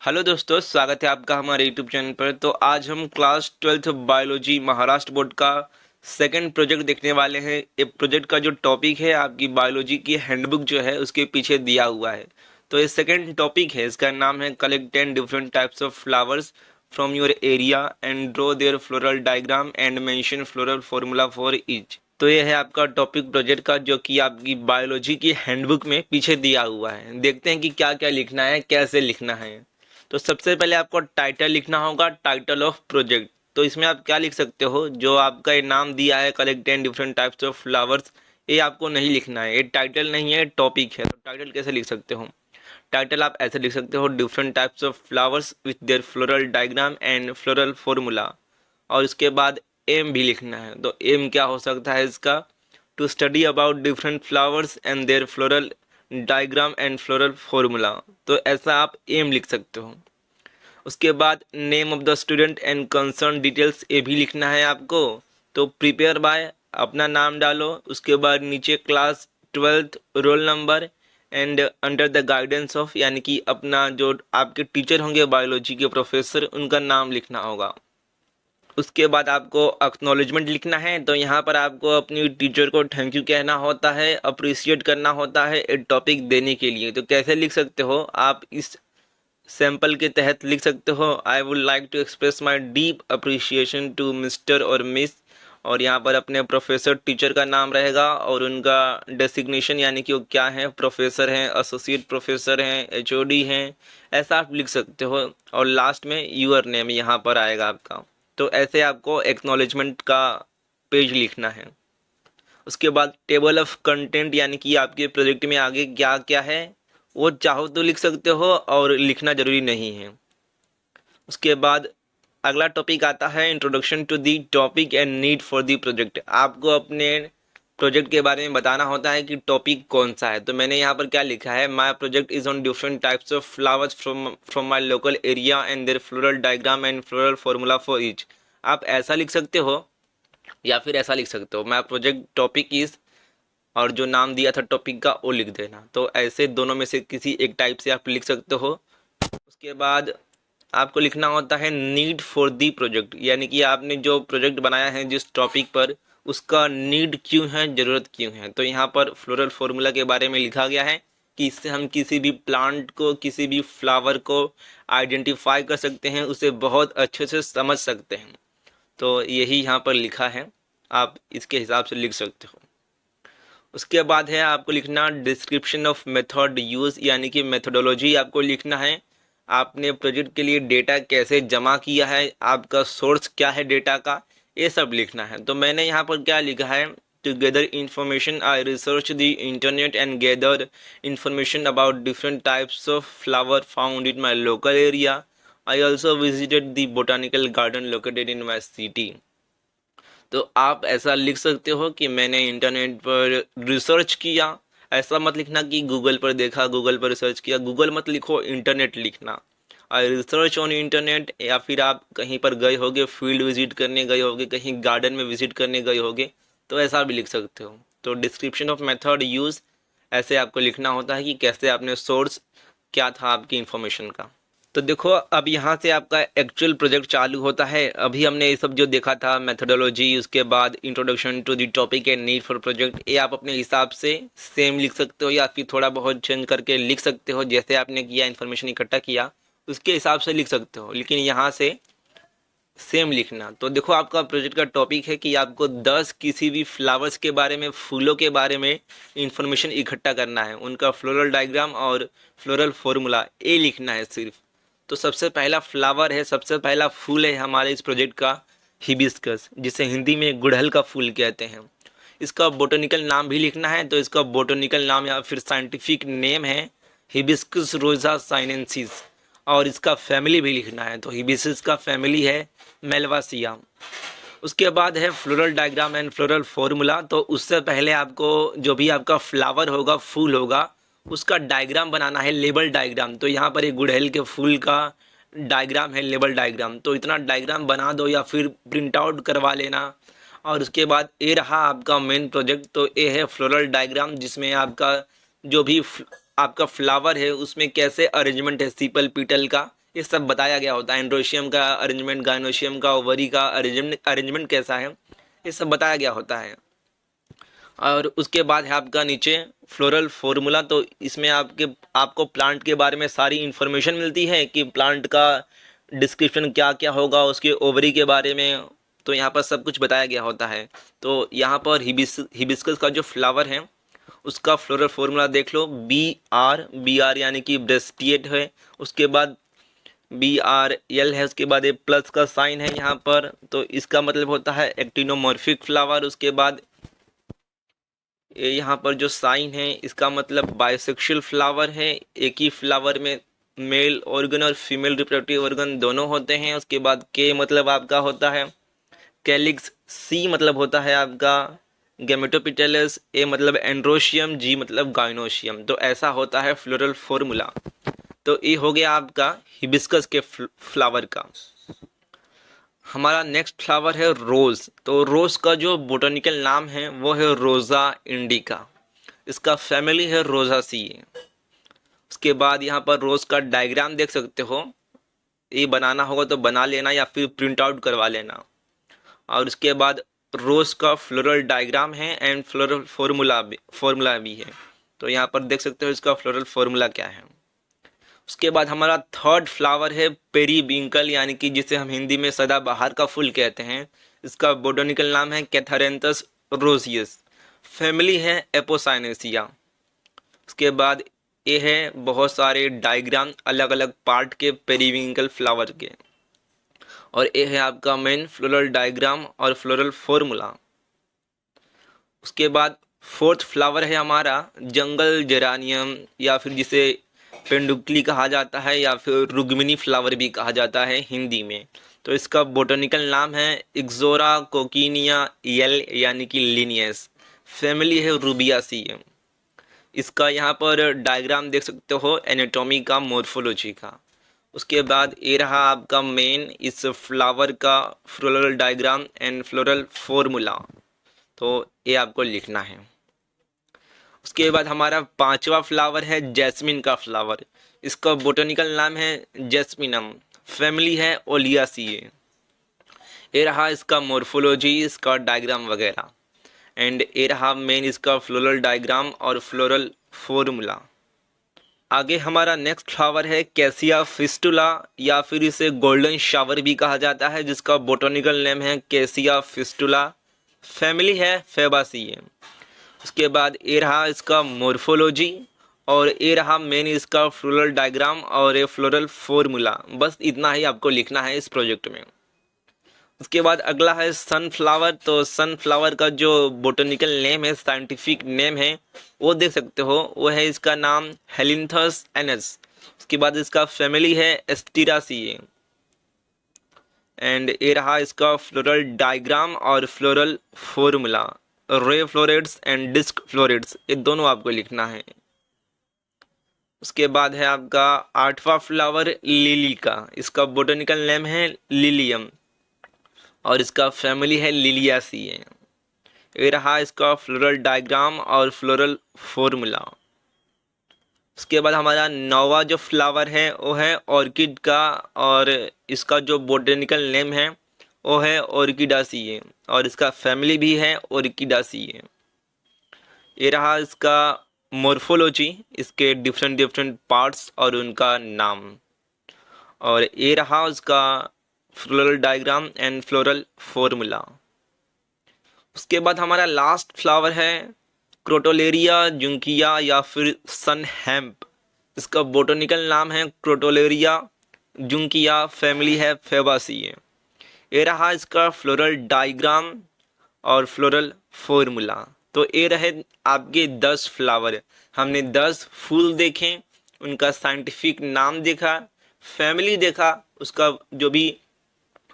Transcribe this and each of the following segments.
Hello दोस्तों, स्वागत है आपका हमारे यूट्यूब चैनल पर। तो आज हम class 12th biology Maharashtra board का सेकंड प्रोजेक्ट देखने वाले हैं। ये प्रोजेक्ट का जो टॉपिक है आपकी बायोलॉजी की हैंडबुक जो है उसके पीछे दिया हुआ है। तो ये सेकंड टॉपिक है, इसका नाम है collect 10 different types of flowers from your area and draw there floral diagram and mention floral formula for each. तो ये है आपका टॉपिक प्रोजेक्ट का, जो कि आपकी बायोलॉजी की हैंडबुक में पीछे दिया हुआ है। देखते हैं कि क्या क्या लिखना है, कैसे लिखना है। तो सबसे पहले आपको टाइटल लिखना होगा, टाइटल ऑफ प्रोजेक्ट। तो इसमें आप क्या लिख सकते हो, जो आपका ये नाम दिया है collect 10 different types of flowers, ये आपको नहीं लिखना है। ये टाइटल नहीं है, टॉपिक है। तो टाइटल कैसे लिख सकते हो? टाइटल आप ऐसे लिख सकते हो, different types of flowers with their floral diagram and floral formula. और उसके बाद एम भी लिखना है। तो एम क्या हो सकता है इसका? To study about different flowers and their floral diagram and floral formula. तो ऐसा आप एम लिख सकते हो। उसके बाद name of the student and concern details, ये भी लिखना है आपको। तो प्रिपेयर बाय, अपना नाम डालो। उसके बाद नीचे class 12th roll number and under the guidance of, यानी कि अपना जो आपके टीचर होंगे बायोलॉजी के प्रोफेसर, उनका नाम लिखना होगा। उसके बाद आपको एक्नॉलेजमेंट लिखना है। तो यहाँ पर आपको अपनी टीचर को थैंक यू कहना होता है, अप्रिशिएट करना होता है एक टॉपिक देने के लिए। तो कैसे लिख सकते हो आप? इस सैंपल के तहत लिख सकते हो, I would like to express my deep appreciation to mister और मिस। और यहाँ पर अपने प्रोफेसर टीचर का नाम रहेगा और उनका डेसिग्नेशन, यानी कि वो क्या है, प्रोफेसर हैं, एसोसिएट प्रोफेसर हैं, एचओडी हैं, ऐसा आप लिख सकते हो। और लास्ट में यूअर नेम यहाँ पर आएगा आपका। तो ऐसे आपको एक्नॉलेजमेंट का पेज लिखना है। उसके बाद टेबल ऑफ कंटेंट, यानी कि आपके प्रोजेक्ट में आगे क्या क्या है वो चाहो तो लिख सकते हो और लिखना जरूरी नहीं है। उसके बाद अगला टॉपिक आता है introduction to the topic and need for the project. आपको अपने प्रोजेक्ट के बारे में बताना होता है कि टॉपिक कौन सा है। तो मैंने यहाँ पर क्या लिखा है, my project is on different types of flowers from my local area and their floral diagram and floral formula for each. आप ऐसा लिख सकते हो या फिर ऐसा लिख सकते हो, माई प्रोजेक्ट टॉपिक इज, और जो नाम दिया था टॉपिक का वो लिख देना। तो ऐसे दोनों में से किसी एक टाइप से आप लिख सकते हो। उसके बाद आपको लिखना होता है नीड फॉर दी प्रोजेक्ट, यानी कि आपने जो प्रोजेक्ट बनाया है जिस टॉपिक पर, उसका नीड क्यों है, ज़रूरत क्यों है। तो यहाँ पर फ्लोरल फॉर्मूला के बारे में लिखा गया है कि इससे हम किसी भी प्लांट को, किसी भी फ्लावर को आइडेंटिफाई कर सकते हैं, उसे बहुत अच्छे से समझ सकते हैं। तो यही यहाँ पर लिखा है, आप इसके हिसाब से लिख सकते हो। उसके बाद है आपको लिखना डिस्क्रिप्शन ऑफ मेथड यूज़, यानी कि मेथोडोलॉजी आपको लिखना है। आपने प्रोजेक्ट के लिए डेटा कैसे जमा किया है, आपका सोर्स क्या है डेटा का, ये सब लिखना है। तो मैंने यहाँ पर क्या लिखा है, to gather information I research the internet and gather information about different types of flower found in my local area. I also visited the botanical garden located in my city. तो आप ऐसा लिख सकते हो कि मैंने इंटरनेट पर research किया। ऐसा मत लिखना कि गूगल पर देखा, गूगल पर रिसर्च किया। गूगल मत लिखो, इंटरनेट लिखना। आई रिसर्च ऑन इंटरनेट, या फिर आप कहीं पर गए होगे, फील्ड विजिट करने गए होगे, कहीं गार्डन में विजिट करने गए होगे, तो ऐसा भी लिख सकते हो। तो डिस्क्रिप्शन ऑफ मेथड यूज़, ऐसे आपको लिखना होता है कि कैसे आपने सोर्स क्या था आपकी इंफॉर्मेशन का। तो देखो, अब यहाँ से आपका एक्चुअल प्रोजेक्ट चालू होता है। अभी हमने ये सब जो देखा था मेथोडोलॉजी, उसके बाद introduction to the topic and need for project, ये आप अपने हिसाब से सेम लिख सकते हो या फिर थोड़ा बहुत चेंज करके लिख सकते हो। जैसे आपने किया, इन्फॉर्मेशन इकट्ठा किया, उसके हिसाब से लिख सकते हो, लेकिन यहाँ से सेम लिखना। तो देखो, आपका प्रोजेक्ट का टॉपिक है कि आपको 10 किसी भी फ्लावर्स के बारे में, फूलों के बारे में इंफॉर्मेशन इकट्ठा करना है, उनका फ्लोरल डायग्राम और फ्लोरल फॉर्मूला ये लिखना है सिर्फ। तो सबसे पहला फ्लावर है, सबसे पहला फूल है हमारे इस प्रोजेक्ट का हिबिस्कस, जिसे हिंदी में गुड़हल का फूल कहते हैं। इसका बोटनिकल नाम भी लिखना है। तो इसका बोटनिकल नाम या फिर साइंटिफिक नेम है हिबिस्कस रोजा साइनेंसिस, और इसका फैमिली भी लिखना है। तो हिबिस्कस का फैमिली है मेलवासिया। उसके बाद है floral diagram and floral formula. तो उससे पहले आपको जो भी आपका फ्लावर होगा, फूल होगा, उसका डायग्राम बनाना है, लेबल डायग्राम। तो यहाँ पर एक गुड़हल के फूल का डायग्राम है, लेबल डायग्राम। तो इतना डायग्राम बना दो या फिर प्रिंट आउट करवा लेना। और उसके बाद ये रहा आपका मेन प्रोजेक्ट। तो ये है फ्लोरल डायग्राम, जिसमें आपका जो भी आपका फ्लावर है उसमें कैसे अरेंजमेंट है सीपल पीटल का, ये सब बताया गया होता है। एंड्रोशियम का अरेंजमेंट, गायनोशियम का ओवरी का अरेंजमेंट कैसा है, ये सब बताया गया होता है। और उसके बाद है आपका नीचे फ्लोरल फॉर्मूला। तो इसमें आपको प्लांट के बारे में सारी इन्फॉर्मेशन मिलती है कि प्लांट का डिस्क्रिप्शन क्या क्या होगा, उसके ओवरी के बारे में, तो यहाँ पर सब कुछ बताया गया होता है। तो यहाँ पर हिबिस्कस का जो फ्लावर है उसका फ्लोरल फॉर्मूला देख लो, बी आर यानी कि ब्रेस्टिएट है, उसके बाद BRL है, उसके बाद ये प्लस का साइन है यहाँ पर, तो इसका मतलब होता है एक्टिनोमॉर्फिक फ्लावर। उसके बाद ये यहाँ पर जो साइन है इसका मतलब बाइसेक्सुअल फ्लावर है, एक ही फ्लावर में मेल ऑर्गन और फीमेल रिप्रोडक्टिव ऑर्गन दोनों होते हैं। उसके बाद के मतलब आपका होता है कैलिक्स, सी मतलब होता है आपका गेमेटोपिटेलस, ए मतलब एंड्रोशियम, जी मतलब गाइनोशियम। तो ऐसा होता है फ्लोरल फॉर्मूला। तो ये हो गया आपका हिबिस्कस के फ्लावर का। हमारा नेक्स्ट फ्लावर है रोज। तो रोज का जो बोटनिकल नाम है वो है रोजा इंडिका, इसका फैमिली है रोजासी। उसके बाद यहाँ पर रोज का डायग्राम देख सकते हो, ये बनाना होगा तो बना लेना या फिर प्रिंट आउट करवा लेना। और उसके बाद रोज का फ्लोरल डायग्राम है एंड फ्लोरल फॉर्मूला भी है। तो यहाँ पर देख सकते हो इसका फ्लोरल फॉर्मूला क्या है। उसके बाद हमारा थर्ड फ्लावर है पेरीविंकल, यानी कि जिसे हम हिंदी में सदाबहार का फूल कहते हैं। इसका बोटनिकल नाम है कैथारेंथस रोजियस, फैमिली है एपोसाइनेसिया। उसके बाद ये है बहुत सारे डायग्राम अलग अलग पार्ट के पेरीविंकल फ्लावर के, और ये है आपका मेन फ्लोरल डायग्राम और फ्लोरल फॉर्मूला। उसके बाद फोर्थ फ्लावर है हमारा जंगल जेरानियम, या फिर जिसे पेंडुक्ली कहा जाता है या फिर रुग्मिनी फ्लावर भी कहा जाता है हिंदी में। तो इसका बोटनिकल नाम है इक्सोरा कोकिनिया एल यानी कि लिनियस, फैमिली है रूबियासी। इसका यहाँ पर डायग्राम देख सकते हो एनाटॉमी का, मॉर्फोलॉजी का। उसके बाद ये रहा आपका मेन इस फ्लावर का floral diagram and floral formula, तो ये आपको लिखना है। उसके बाद हमारा पांचवा फ्लावर है जैस्मिन का फ्लावर। इसका बोटनिकल नाम है जैस्मिनम, फैमिली है ओलियासिए। ये रहा इसका मॉर्फोलॉजी, इसका डायग्राम वगैरह, एंड ये रहा मेन इसका फ्लोरल डायग्राम और फ्लोरल फॉर्मूला। आगे हमारा नेक्स्ट फ्लावर है कैसिया फिस्टुला, या फिर इसे गोल्डन शावर भी कहा जाता है, जिसका बोटनिकल नेम है कैसिया फिस्टुला, फैमिली है फेबासिए। उसके बाद ये रहा इसका मॉर्फोलॉजी, और ये रहा मेन इसका फ्लोरल डायग्राम और ये फ्लोरल फॉर्मूला। बस इतना ही आपको लिखना है इस प्रोजेक्ट में। उसके बाद अगला है सनफ्लावर। तो सनफ्लावर का जो बोटनिकल नेम है, साइंटिफिक नेम है, वो देख सकते हो, वो है इसका नाम हेलिंथस एनस। उसके बाद इसका फैमिली है एस्टिरासिए, एंड ये रहा इसका फ्लोरल डायग्राम और floral formula. Ray florets and disc florets, ये दोनों आपको लिखना है। उसके बाद है आपका आठवां फ्लावर लिली का। इसका बोटनिकल नेम है लिलियम और इसका फैमिली है लिलियासिए। ये रहा इसका फ्लोरल डायग्राम और फ्लोरल फॉर्मूला। उसके बाद हमारा नौवां जो फ्लावर है वो है ऑर्किड का, और इसका जो बोटनिकल नेम है वो है ऑर्किडासिए, और इसका फैमिली भी है ऑर्किडासिए। ये रहा इसका मॉर्फोलॉजी, इसके डिफरेंट डिफरेंट पार्ट्स और उनका नाम, और ये रहा उसका floral diagram and floral formula. उसके बाद हमारा लास्ट फ्लावर है क्रोटोलेरिया जुंकिया या फिर सन हेम्प। इसका बोटनिकल नाम है क्रोटोलेरिया जुंकिया, फैमिली है फेबासिए। ये रहा इसका फ्लोरल डायग्राम और फ्लोरल फॉर्मूला। तो ये रहे आपके 10 फ्लावर। हमने 10 फूल देखे, उनका साइंटिफिक नाम देखा, फैमिली देखा, उसका जो भी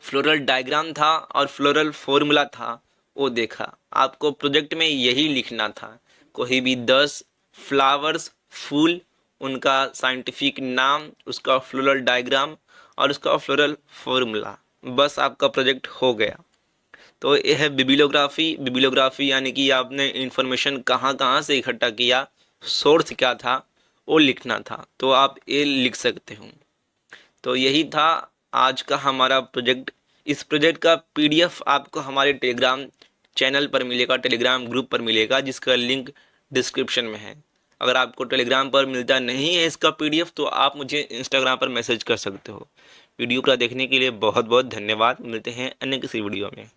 फ्लोरल डायग्राम था और फ्लोरल फॉर्मूला था वो देखा। आपको प्रोजेक्ट में यही लिखना था, कोई भी 10 फ्लावर्स, फूल, उनका साइंटिफिक नाम, उसका फ्लोरल डायग्राम और उसका फ्लोरल फॉर्मूला, बस आपका प्रोजेक्ट हो गया। तो ये है बिबिलियोग्राफी यानी कि आपने इंफॉर्मेशन कहाँ कहाँ से इकट्ठा किया, सोर्स क्या था वो लिखना था, तो आप ये लिख सकते हो। तो यही था आज का हमारा प्रोजेक्ट। इस प्रोजेक्ट का पीडीएफ आपको हमारे टेलीग्राम चैनल पर मिलेगा, टेलीग्राम ग्रुप पर मिलेगा, जिसका लिंक डिस्क्रिप्शन में है। अगर आपको टेलीग्राम पर मिलता नहीं है इसका पीडीएफ तो आप मुझे इंस्टाग्राम पर मैसेज कर सकते हो। वीडियो पूरा देखने के लिए बहुत बहुत धन्यवाद। मिलते हैं अन्य किसी वीडियो में।